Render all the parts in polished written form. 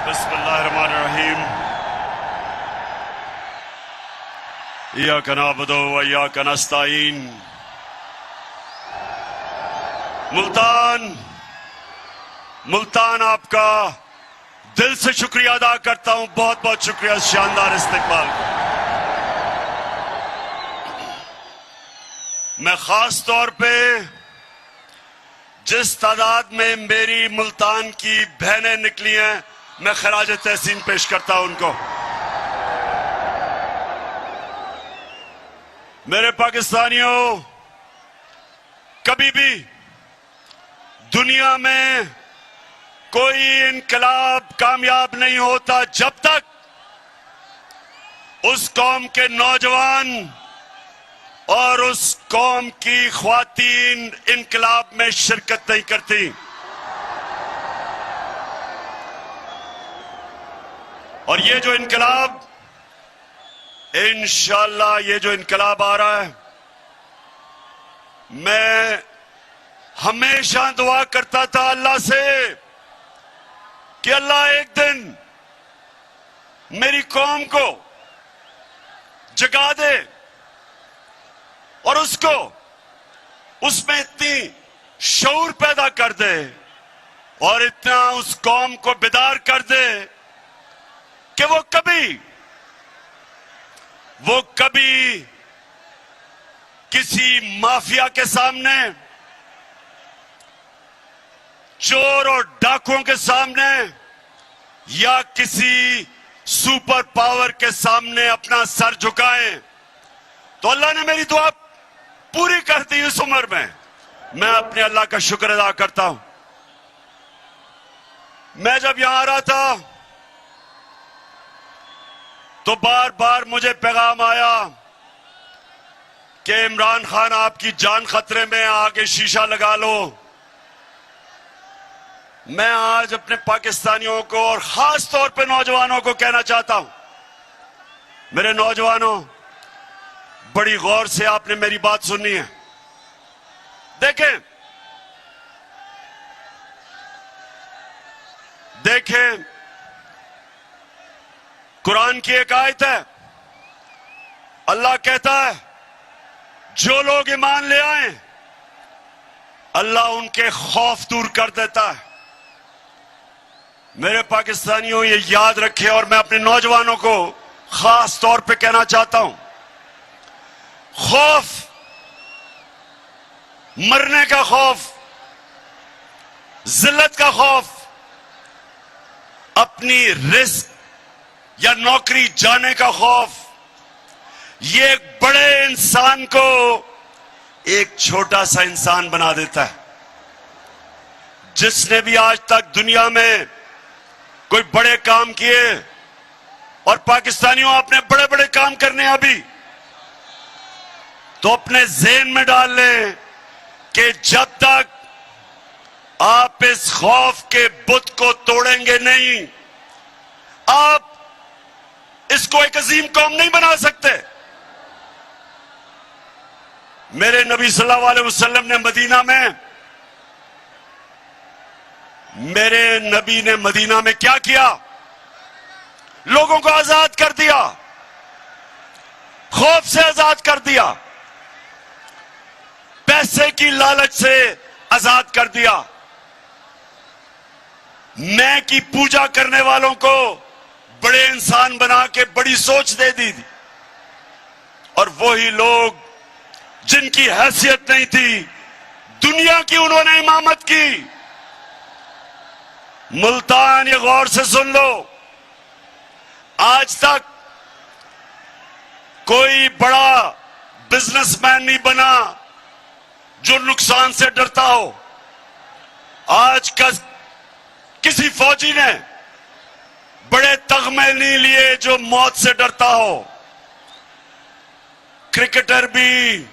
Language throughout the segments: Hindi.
बिस्मिल्लाहिर्रहमानिर्रहीम। इय्याका नअबुदु व इय्याका नस्तईन। मुल्तान आपका दिल से शुक्रिया अदा करता हूं। बहुत बहुत शुक्रिया शानदार इस्तकबाल का। मैं खास तौर पे जिस तादाद में मेरी मुल्तान की बहनें निकली हैं, मैं खराज तहसीन पेश करता हूं उनको। मेरे पाकिस्तानियों, कभी भी दुनिया में कोई इनकलाब कामयाब नहीं होता जब तक उस कौम के नौजवान और उस कौम की ख्वातीन इनकलाब में शिरकत नहीं करती। और ये जो इनकलाब, इंशाअल्लाह ये जो इनकलाब आ रहा है, मैं हमेशा दुआ करता था अल्लाह से कि अल्लाह एक दिन मेरी कौम को जगा दे और उसको उसमें इतनी शऊर पैदा कर दे और इतना उस कौम को बेदार कर दे कि वो कभी किसी माफिया के सामने, चोर और डाकुओं के सामने या किसी सुपर पावर के सामने अपना सर झुकाएं। तो अल्लाह ने मेरी दुआ पूरी कर दी इस उम्र में। मैं अपने अल्लाह का शुक्र अदा करता हूं। मैं जब यहां आ रहा था तो बार बार मुझे पैगाम आया कि इमरान खान आपकी जान खतरे में, आगे शीशा लगा लो। मैं आज अपने पाकिस्तानियों को और खास तौर पे नौजवानों को कहना चाहता हूं, मेरे नौजवानों, बड़ी गौर से आपने मेरी बात सुननी है। देखें, कुरान की एक आयत है, अल्लाह कहता है जो लोग ईमान ले आए अल्लाह उनके खौफ दूर कर देता है। मेरे पाकिस्तानियों, ये याद रखें और मैं अपने नौजवानों को खास तौर पे कहना चाहता हूं, खौफ, मरने का खौफ, जिल्लत का खौफ, अपनी रिस्क या नौकरी जाने का खौफ, ये एक बड़े इंसान को एक छोटा सा इंसान बना देता है। जिसने भी आज तक दुनिया में कोई बड़े काम किए, और पाकिस्तानियों आपने बड़े बड़े काम करने हैं अभी, तो अपने ज़हन में डाल लें कि जब तक आप इस खौफ के बुत को तोड़ेंगे नहीं, आप इसको एक अजीम कौम नहीं बना सकते। मेरे नबी सल्लल्लाहु अलैहि वसल्लम ने मदीना में क्या किया? लोगों को आजाद कर दिया, खौफ से आजाद कर दिया, पैसे की लालच से आजाद कर दिया, मैं की पूजा करने वालों को बड़े इंसान बना के बड़ी सोच दे दी थी। और वही लोग जिनकी हैसियत नहीं थी, दुनिया की उन्होंने इमामत की। मुल्तान, ये गौर से सुन लो, आज तक कोई बड़ा बिजनेसमैन नहीं बना जो नुकसान से डरता हो। आज का किसी फौजी ने बड़े तगमे नहीं लिए जो मौत से डरता हो। क्रिकेटर भी,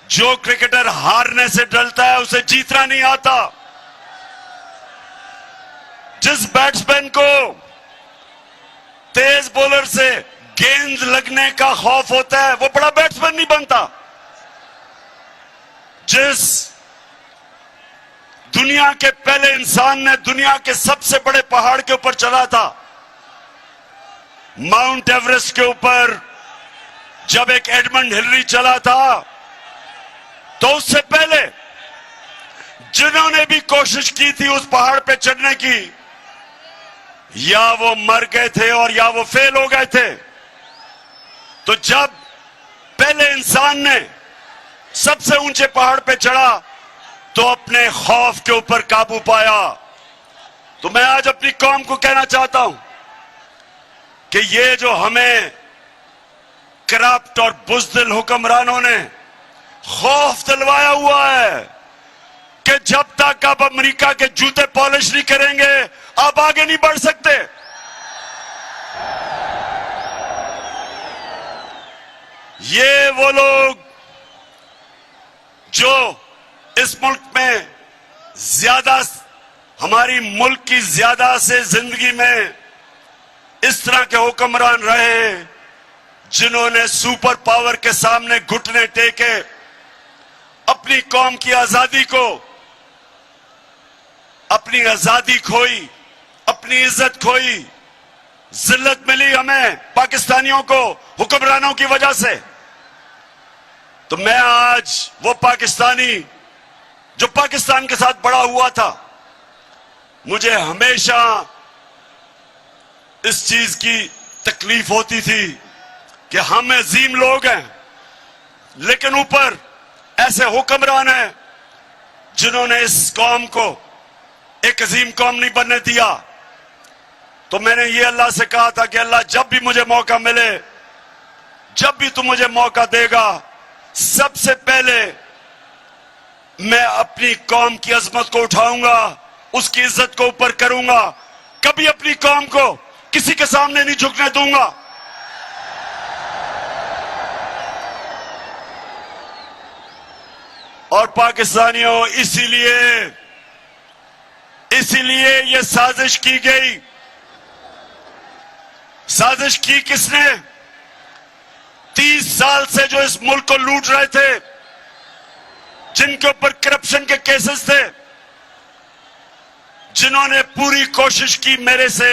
जो क्रिकेटर हारने से डरता है उसे जीतना नहीं आता। जिस बैट्समैन को तेज बॉलर से गेंद लगने का खौफ होता है वो बड़ा बैट्समैन नहीं बनता। जिस दुनिया के पहले इंसान ने दुनिया के सबसे बड़े पहाड़ के ऊपर चला था, माउंट एवरेस्ट के ऊपर। जब एक एडमंड हिलरी चला था, तो उससे पहले जिन्होंने भी कोशिश की थी उस पहाड़ पे चढ़ने की, या वो मर गए थे और या वो फेल हो गए थे। तो जब पहले इंसान ने सबसे ऊंचे पहाड़ पे चढ़ा, तो अपने खौफ के ऊपर काबू पाया। तो मैं आज अपनी कौम को कहना चाहता हूं कि ये जो हमें करप्ट और बुज़दिल हुक्मरानों ने खौफ दिलवाया हुआ है कि जब तक आप अमेरिका के जूते पॉलिश नहीं करेंगे, आप आगे नहीं बढ़ सकते। ये वो लोग जो इस मुल्क में ज्यादा, हमारी मुल्क की ज्यादा से जिंदगी में इस तरह के हुक्मरान रहे, जिन्होंने सुपर पावर के सामने घुटने टेके, अपनी कौम की आजादी को, अपनी आजादी खोई, अपनी इज्जत खोई, जिल्लत मिली हमें पाकिस्तानियों को हुक्मरानों की वजह से। तो मैं आज वो पाकिस्तानी जो पाकिस्तान के साथ बड़ा हुआ था, मुझे हमेशा इस चीज की तकलीफ होती थी कि हम अजीम लोग हैं, लेकिन ऊपर ऐसे हुक्मरान हैं जिन्होंने इस कौम को एक अजीम कौम नहीं बनने दिया। तो मैंने ये अल्लाह से कहा था कि अल्लाह, जब भी मुझे मौका मिले, जब भी तू मुझे मौका देगा, सबसे पहले मैं अपनी कौम की अजमत को उठाऊंगा, उसकी इज्जत को ऊपर करूंगा, कभी अपनी कौम को किसी के सामने नहीं झुकने दूंगा। और पाकिस्तानियों, इसीलिए ये साजिश की गई। साजिश की किसने? 30 साल से जो इस मुल्क को लूट रहे थे, जिनके ऊपर करप्शन के केसेस थे, जिन्होंने पूरी कोशिश की मेरे से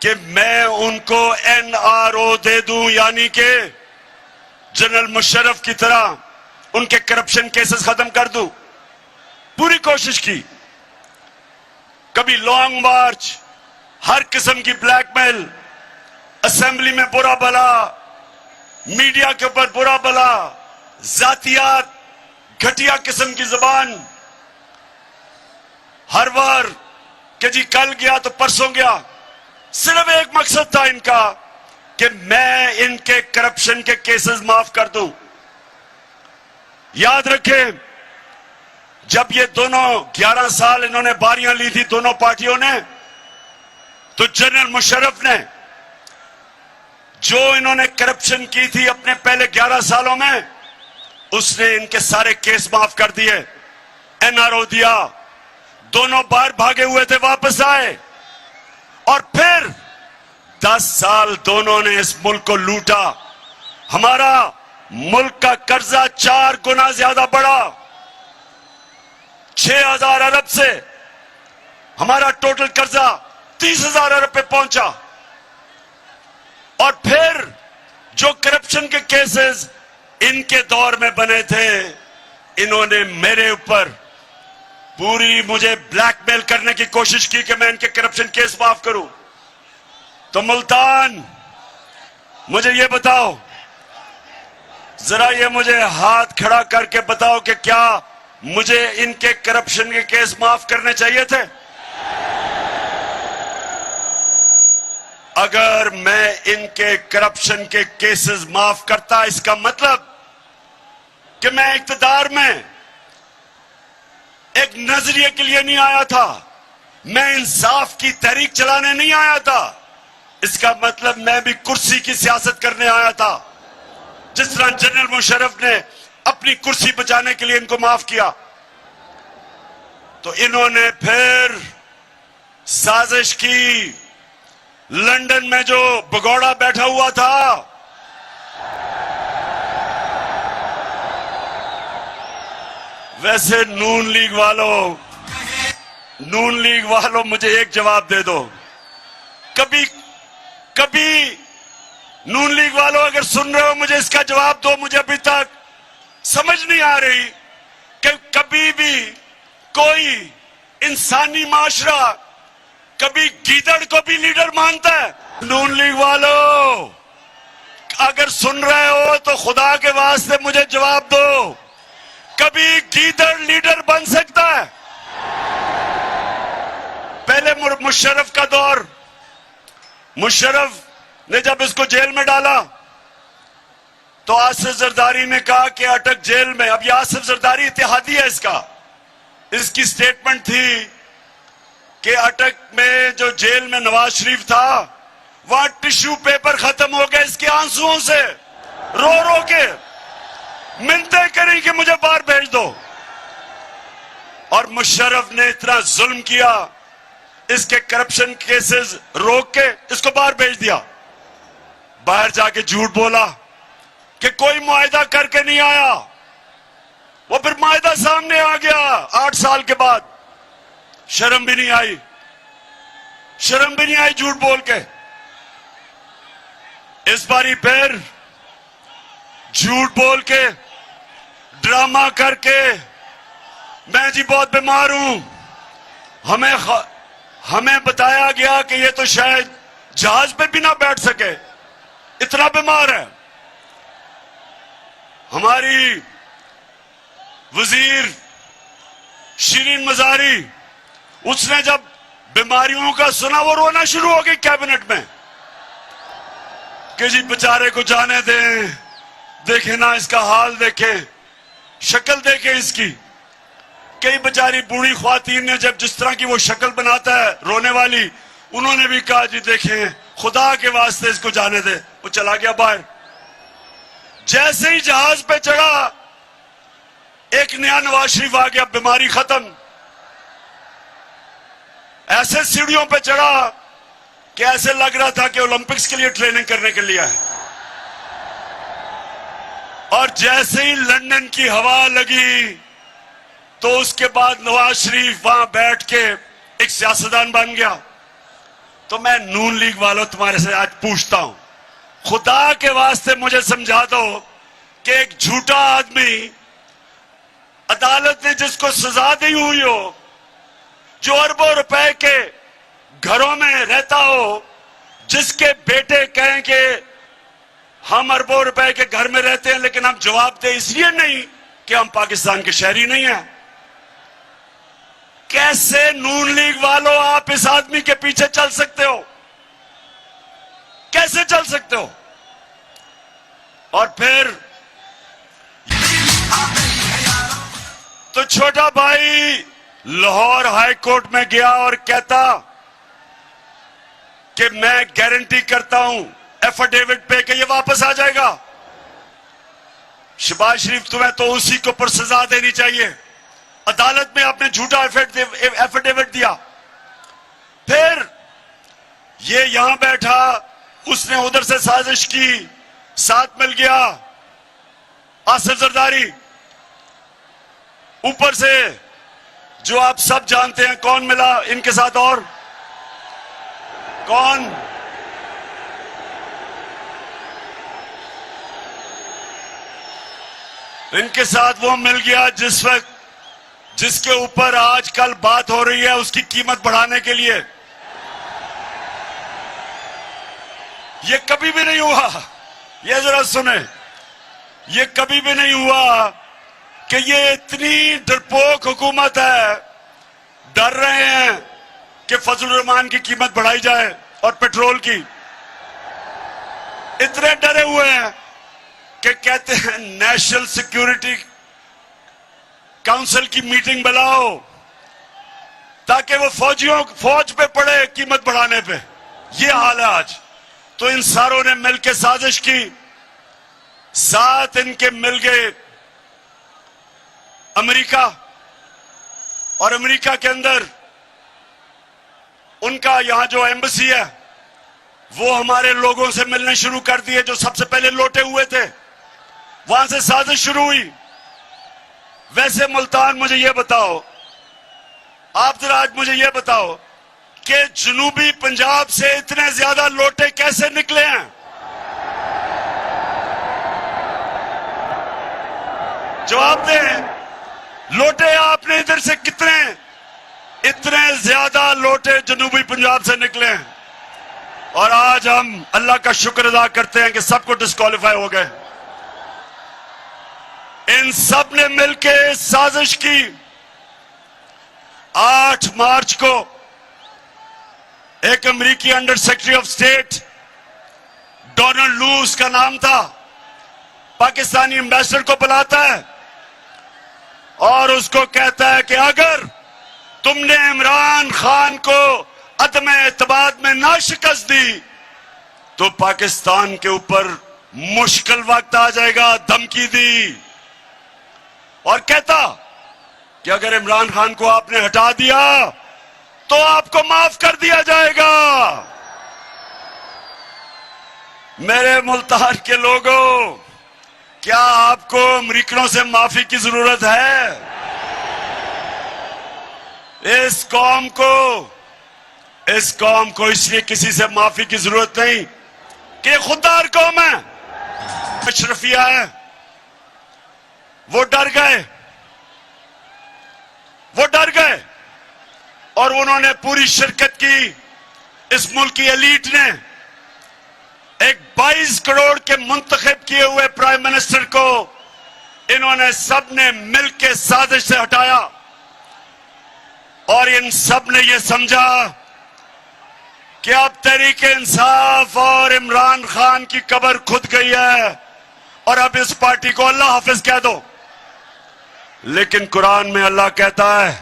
कि मैं उनको NRO दे दूं, यानी कि जनरल मुशर्रफ की तरह उनके करप्शन केसेस खत्म कर दूं। पूरी कोशिश की, कभी लॉन्ग मार्च, हर किस्म की ब्लैकमेल, असेंबली में बुरा भला, मीडिया के ऊपर बुरा भला, जातियात, घटिया किस्म की जुबान, हर बार कि जी कल गया तो परसों गया। सिर्फ एक मकसद था इनका कि मैं इनके करप्शन के केसेस माफ कर दूं। याद रखें, जब ये दोनों 11 साल इन्होंने बारियां ली थी दोनों पार्टियों ने, तो जनरल मुशर्रफ ने जो इन्होंने करप्शन की थी अपने पहले 11 सालों में, उसने इनके सारे केस माफ कर दिए, NRO दिया। दोनों बार भागे हुए थे, वापस आए, और फिर 10 साल दोनों ने इस मुल्क को लूटा। हमारा मुल्क का कर्जा 4 गुना ज्यादा बढ़ा, 6,000 अरब से हमारा टोटल कर्जा 30,000 अरब पे पहुंचा। और फिर जो करप्शन के केसेस इनके दौर में बने थे, इन्होंने मेरे ऊपर पूरी मुझे ब्लैकमेल करने की कोशिश की कि मैं इनके करप्शन केस माफ करूं। तो मुल्तान, मुझे ये बताओ, जरा ये मुझे हाथ खड़ा करके बताओ कि क्या मुझे इनके करप्शन के केस माफ करने चाहिए थे? अगर मैं इनके करप्शन के केसेस माफ करता, इसका मतलब कि मैं इक्तदार में एक नजरिए के लिए नहीं आया था, मैं इंसाफ की तहरीक चलाने नहीं आया था। इसका मतलब मैं भी कुर्सी की सियासत करने आया था। जिस तरह जनरल मुशर्रफ ने अपनी कुर्सी बचाने के लिए इनको माफ किया, तो इन्होंने फिर साजिश की। लंदन में जो भगोड़ा बैठा हुआ था, वैसे नून लीग वालों, नून लीग वालों मुझे एक जवाब दे दो। कभी कभी नून लीग वालों अगर सुन रहे हो मुझे इसका जवाब दो। मुझे अभी तक समझ नहीं आ रही कि कभी भी कोई इंसानी माशरा कभी गीदड़ को भी लीडर मानता है? नून लीग वालों अगर सुन रहे हो तो खुदा के वास्ते मुझे जवाब दो। कभी गीदड़ लीडर बन सकता है? पहले मुशर्रफ का दौर, मुशर्रफ ने जब इसको जेल में डाला तो आसिफ जरदारी ने कहा कि अटक जेल में। अब ये आसिफ जरदारी इत्तेहादी है इसकी स्टेटमेंट थी कि अटक में जो जेल में नवाज शरीफ था वहां टिश्यू पेपर खत्म हो गया इसके आंसुओं से, रो रो के मिन्नतें करी कि मुझे बाहर भेज दो। और मुशर्रफ ने इतना जुल्म किया, इसके करप्शन केसेस रोक के इसको बाहर भेज दिया। बाहर जाके झूठ बोला कि कोई मुआहदा करके नहीं आया। वो फिर मुआहदा सामने आ गया 8 साल के बाद। शर्म भी नहीं आई, शर्म भी नहीं आई झूठ बोल के। इस बारी फिर झूठ बोल के, ड्रामा करके, मैं जी बहुत बीमार हूं, हमें बताया गया कि ये तो शायद जहाज पे भी ना बैठ सके, इतना बीमार है। हमारी वजीर शिरीन मजारी, उसने जब बीमारियों का सुना वो रोना शुरू हो गई कैबिनेट में कि जी बेचारे को जाने दें, देखे ना इसका हाल, देखे शक्ल, देखे इसकी। कई बेचारी बूढ़ी ख्वातीन ने जब जिस तरह की वो शक्ल बनाता है रोने वाली, उन्होंने भी कहा जी देखें खुदा के वास्ते इसको जाने दे। वो चला गया बाहर। जैसे ही जहाज पे चढ़ा एक नया नवाज शरीफ आ गया, बीमारी खत्म। ऐसे सीढ़ियों पे चढ़ा कि ऐसे लग रहा था कि ओलंपिक्स के लिए ट्रेनिंग करने के लिए है। और जैसे ही लंदन की हवा लगी तो उसके बाद नवाज शरीफ वहां बैठ के एक सियासतदान बन गया। तो मैं नून लीग वालों तुम्हारे से आज पूछता हूं, खुदा के वास्ते मुझे समझा दो कि एक झूठा आदमी अदालत ने जिसको सजा दी हुई हो, जो अरबों रुपए के घरों में रहता हो, जिसके बेटे कहें कि हम अरबों रुपए के घर में रहते हैं लेकिन हम जवाब दे इसलिए नहीं कि हम पाकिस्तान के शहरी नहीं हैं। कैसे नून लीग वालों आप इस आदमी के पीछे चल सकते हो? कैसे चल सकते हो? और फिर तो छोटा भाई लाहौर हाई कोर्ट में गया और कहता कि मैं गारंटी करता हूं एफिडेविट पे कि ये वापस आ जाएगा। शहबाज शरीफ तुम्हें तो उसी को पर सजा देनी चाहिए। अदालत में आपने झूठा एफिडेविट दिया, फिर ये यहां बैठा, उसने उधर से साजिश की, साथ मिल गया आसिफ जरदारी, ऊपर से जो आप सब जानते हैं कौन मिला इनके साथ, और कौन? इनके साथ वो मिल गया जिसके ऊपर आजकल बात हो रही है उसकी कीमत बढ़ाने के लिए। ये कभी भी नहीं हुआ, ये जरा सुने, ये कभी भी नहीं हुआ कि ये इतनी डरपोक हुकूमत है, डर रहे हैं कि फजलुर रहमान की कीमत बढ़ाई जाए और पेट्रोल की। इतने डरे हुए हैं कि कहते हैं नेशनल सिक्योरिटी काउंसिल की मीटिंग बुलाओ ताकि वो फौज पे पड़े कीमत बढ़ाने पे। ये हाल है आज। तो इन सारों ने मिलकर साजिश की, साथ इनके मिल गए अमेरिका, और अमेरिका के अंदर उनका यहां जो एम्बेसी है वो हमारे लोगों से मिलने शुरू कर दिए जो सबसे पहले लौटे हुए थे। वहां से साजिश शुरू हुई। वैसे मुल्तान, मुझे ये बताओ आप जरा आज मुझे यह बताओ कि जनूबी पंजाब से इतने ज्यादा लोटे कैसे निकले हैं? जवाब दें। लोटे आपने इधर से इतने ज्यादा लोटे जनूबी पंजाब से निकले हैं, और आज हम अल्लाह का शुक्र अदा करते हैं कि सबको डिस्क्वालीफाई हो गए। इन सब ने मिलकर साजिश की। 8 मार्च को एक अमेरिकी under secretary of state, Donald लू उसका नाम था, पाकिस्तानी एम्बेसडर को बुलाता है और उसको कहता है कि अगर तुमने इमरान खान को अदम एतमाद में ना शिकस्त दी तो पाकिस्तान के ऊपर मुश्किल वक्त आ जाएगा। धमकी दी और कहता कि अगर इमरान खान को आपने हटा दिया तो आपको माफ कर दिया जाएगा। मेरे मुल्तान के लोगों, क्या आपको अमरीकनों से माफी की जरूरत है? इस कौम को इसलिए किसी से माफी की जरूरत नहीं कि खुददार कौम है, अशरफिया है। वो डर गए और उन्होंने पूरी शिरकत की। इस मुल्क की एलीट ने एक 22 करोड़ के मुंतखब किए हुए प्राइम मिनिस्टर को इन्होंने सबने मिलकर साजिश से हटाया, और इन सब ने यह समझा कि अब तहरीके इंसाफ और इमरान खान की कब्र खुद गई है और अब इस पार्टी को अल्लाह हाफिज कह दो। लेकिन कुरान में अल्लाह कहता है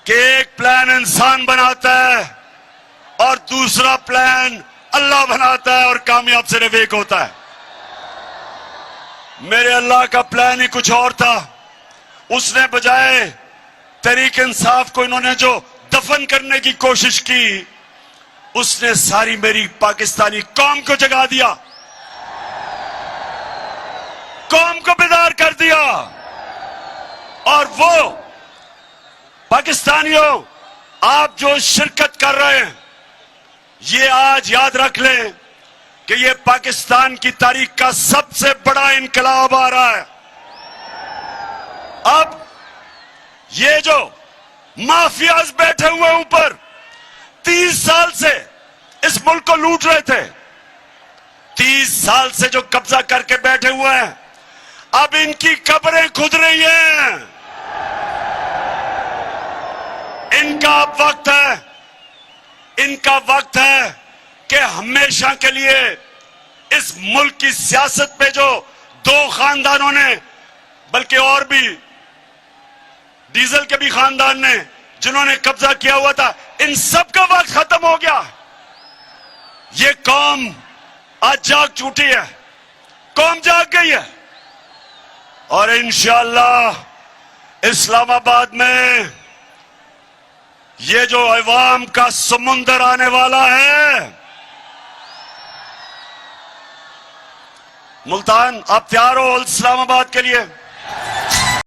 कि एक प्लान इंसान बनाता है और दूसरा प्लान अल्लाह बनाता है, और कामयाब सिर्फ एक होता है। मेरे अल्लाह का प्लान ही कुछ और था। उसने बजाय तहरीक इंसाफ को इन्होंने जो दफन करने की कोशिश की, उसने सारी मेरी पाकिस्तानी कौम को जगा दिया, कौम को बेदार कर दिया। और वो पाकिस्तानियों, आप जो शिरकत कर रहे हैं, ये आज याद रख लें कि ये पाकिस्तान की तारीख का सबसे बड़ा इनकलाब आ रहा है। अब ये जो माफियाज बैठे हुए ऊपर 30 साल से इस मुल्क को लूट रहे थे, 30 साल से जो कब्जा करके बैठे हुए हैं, अब इनकी कब्रें खुद रही हैं। इनका अब वक्त है कि हमेशा के लिए इस मुल्क की सियासत पे जो 2 खानदानों ने, बल्कि और भी डीजल के भी खानदान ने जिन्होंने कब्जा किया हुआ था, इन सब का वक्त खत्म हो गया। ये कौम आज जाग चुकी है, कौम जाग गई है, और इंशाअल्लाह इस्लामाबाद में ये जो अवाम का समुंदर आने वाला है। मुल्तान, आप तैयार हो इस्लामाबाद के लिए?